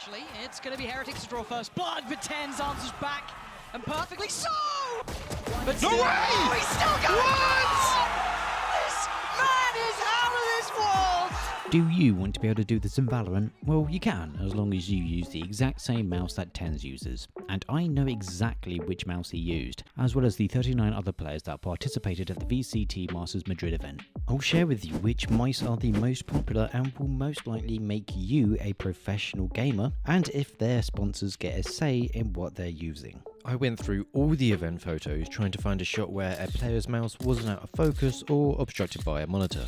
actually. It's going to be Heretics to draw first blood, but Tens answers back, and perfectly so! But No still, way! Oh, he's still going! What? This man is out of this world! Do you want to be able to do this in Valorant? Well, you can, as long as you use the exact same mouse that Tens uses. And I know exactly which mouse he used, as well as the 39 other players that participated at the VCT Masters Madrid event. I'll share with you which mice are the most popular and will most likely make you a professional gamer, and if their sponsors get a say in what they're using. I went through all the event photos trying to find a shot where a player's mouse wasn't out of focus or obstructed by a monitor.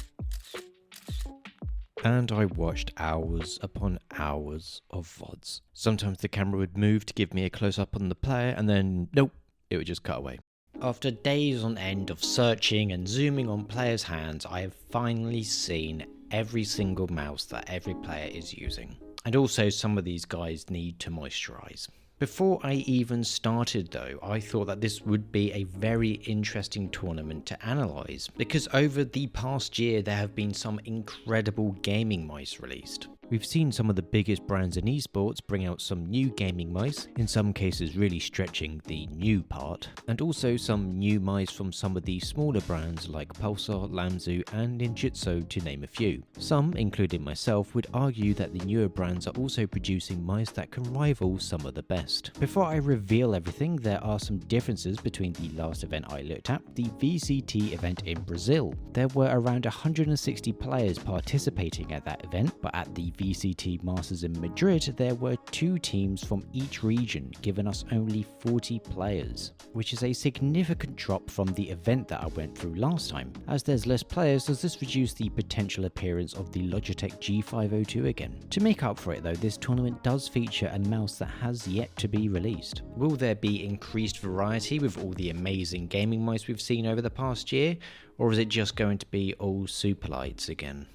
And I watched hours upon hours of VODs. Sometimes the camera would move to give me a close-up on the player, and then nope, it would just cut away. After days on end of searching and zooming on players' hands, I have finally seen every single mouse that every player is using. And also some of these guys need to moisturize. Before I even started though, I thought that this would be a very interesting tournament to analyse, because over the past year there have been some incredible gaming mice released. We've seen some of the biggest brands in esports bring out some new gaming mice, in some cases really stretching the new part, and also some new mice from some of the smaller brands like Pulsar, Lamzu and Ninjutsu to name a few. Some, including myself, would argue that the newer brands are also producing mice that can rival some of the best. Before I reveal everything, there are some differences between the last event I looked at, the VCT event in Brazil. There were around 160 players participating at that event, but at the VCT Masters in Madrid, there were 2 teams from each region, giving us only 40 players, which is a significant drop from the event that I went through last time. As there's less players, does this reduce the potential appearance of the Logitech G502 again? To make up for it though, this tournament does feature a mouse that has yet to be released. Will there be increased variety with all the amazing gaming mice we've seen over the past year, or is it just going to be all super lights again?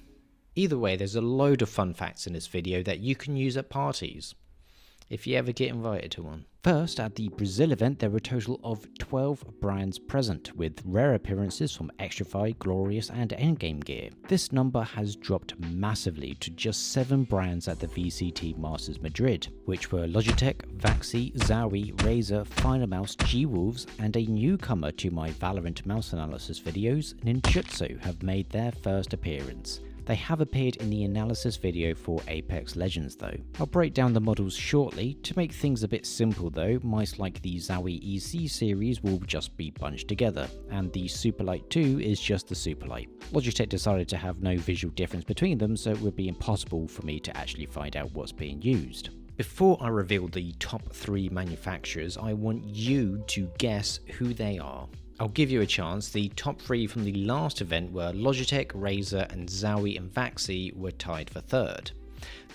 Either way, there's a load of fun facts in this video that you can use at parties, if you ever get invited to one. First, at the Brazil event, there were a total of 12 brands present, with rare appearances from Xtrfy, Glorious and Endgame Gear. This number has dropped massively to just 7 brands at the VCT Masters Madrid, which were Logitech, Vaxi, Zowie, Razer, Finalmouse, G-Wolves, and a newcomer to my Valorant mouse analysis videos, Ninjutsu, have made their first appearance. They have appeared in the analysis video for Apex Legends though. I'll break down the models shortly. To make things a bit simple though, mice like the Zowie EC series will just be bunched together, and the Superlight 2 is just the Superlight. Logitech decided to have no visual difference between them, so it would be impossible for me to actually find out what's being used. Before I reveal the top 3 manufacturers, I want you to guess who they are. I'll give you a chance. The top 3 from the last event were Logitech, Razer and Zowie and Vaxi were tied for 3rd.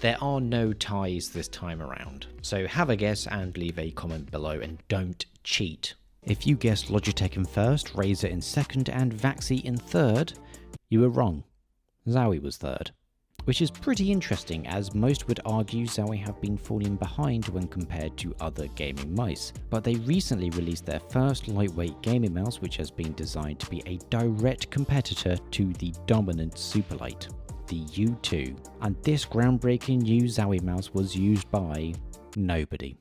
There are no ties this time around, so have a guess and leave a comment below and don't cheat. If you guessed Logitech in 1st, Razer in 2nd and Vaxi in 3rd, you were wrong. Zowie was 3rd. Which is pretty interesting, as most would argue Zowie have been falling behind when compared to other gaming mice, but they recently released their first lightweight gaming mouse, which has been designed to be a direct competitor to the dominant Superlight, the U2, and this groundbreaking new Zowie mouse was used by nobody.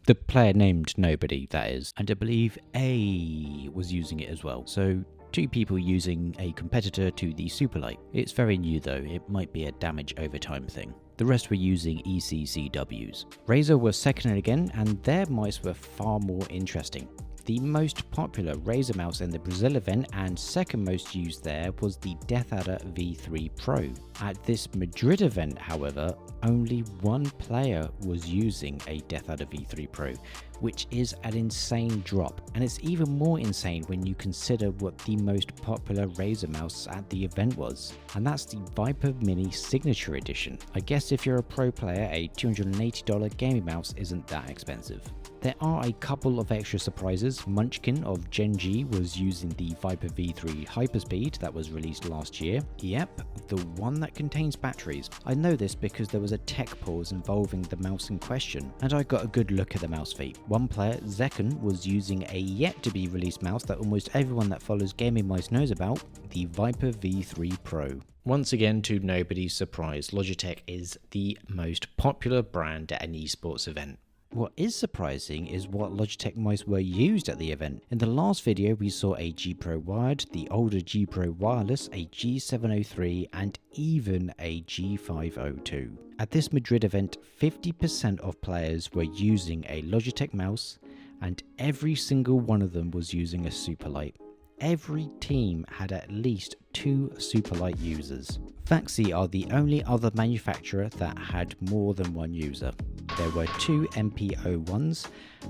The player named Nobody, that is, and I believe A was using it as well, so 2 people using a competitor to the Superlight. It's very new though, it might be a damage over time thing. The rest were using ECCWs. Razer was 2nd again, and their mice were far more interesting. The most popular Razer mouse in the Brazil event and 2nd most used there was the DeathAdder V3 Pro. At this Madrid event, however, only 1 player was using a DeathAdder V3 Pro, which is an insane drop, and it's even more insane when you consider what the most popular Razer mouse at the event was, and that's the Viper Mini Signature Edition. I guess if you're a pro player, a $280 gaming mouse isn't that expensive. There are a couple of extra surprises. Munchkin of Gen G was using the Viper V3 Hyperspeed that was released last year. Yep, the one that contains batteries. I know this because there was a tech pause involving the mouse in question, and I got a good look at the mouse feet. One player, Zekken, was using a yet to be released mouse that almost everyone that follows gaming mice knows about, the Viper V3 Pro. Once again, to nobody's surprise, Logitech is the most popular brand at an esports event. What is surprising is what Logitech mice were used at the event. In the last video we saw a G Pro wired, the older G Pro wireless, a G703 and even a G502. At this Madrid event, 50% of players were using a Logitech mouse and every single one of them was using a Superlight. Every team had at least 2 Superlight users. VAXI are the only other manufacturer that had more than one user. There were 2 MP01s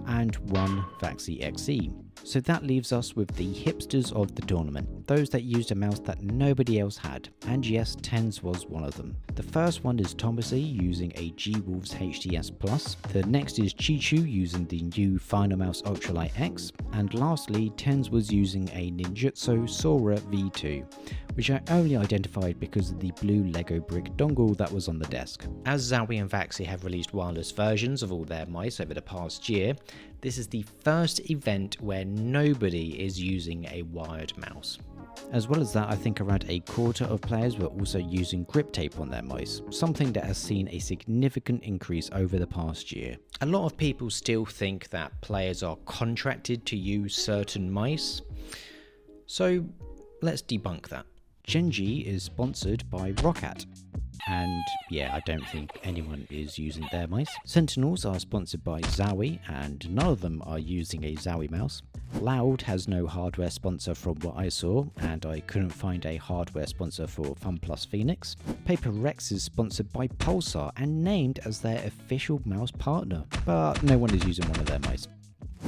and 1 VAXI XE. So that leaves us with the hipsters of the tournament, those that used a mouse that nobody else had, and yes, TENS was one of them. The first one is Thomasy using a G-Wolves HDS Plus, the next is Chichu using the new Final Mouse Ultralight X, and lastly TENS was using a Ninjutsu Sora V2, which I only identified because of the blue Lego brick dongle that was on the desk. As Zowie and VAXI have released wireless versions of all their mice over the past year, this is the first event where nobody is using a wired mouse. As well as that, I think around a quarter of players were also using grip tape on their mice, something that has seen a significant increase over the past year. A lot of people still think that players are contracted to use certain mice, so let's debunk that. Gen G is sponsored by Roccat. And yeah, I don't think anyone is using their mice. Sentinels are sponsored by Zowie, and none of them are using a Zowie mouse. Loud has no hardware sponsor from what I saw, and I couldn't find a hardware sponsor for FunPlus Phoenix. Paper Rex is sponsored by Pulsar and named as their official mouse partner, but no one is using one of their mice.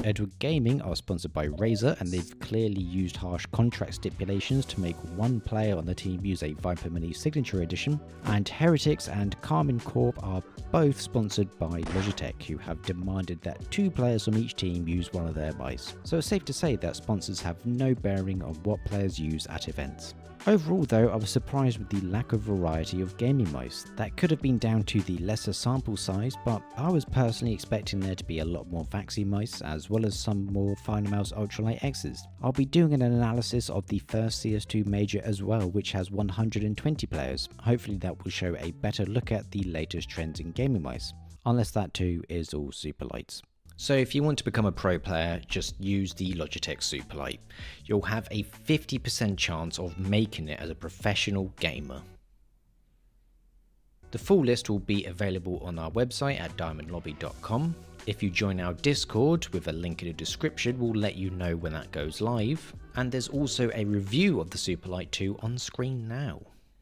Edward Gaming are sponsored by Razer, and they've clearly used harsh contract stipulations to make one player on the team use a Viper Mini Signature Edition, and Heretics and Carmine Corp are both sponsored by Logitech, who have demanded that 2 players from each team use one of their mice. So it's safe to say that sponsors have no bearing on what players use at events. Overall though, I was surprised with the lack of variety of gaming mice. That could have been down to the lesser sample size, but I was personally expecting there to be a lot more VAXI mice as well as some more Final Mouse Ultralight X's. I'll be doing an analysis of the first CS2 major as well, which has 120 players. Hopefully that will show a better look at the latest trends in gaming mice, unless that too is all Superlights. So if you want to become a pro player, just use the Logitech Superlight. You'll have a 50% chance of making it as a professional gamer. The full list will be available on our website at DiamondLobby.com. If you join our Discord with a link in the description, we'll let you know when that goes live. And there's also a review of the Superlight 2 on screen now.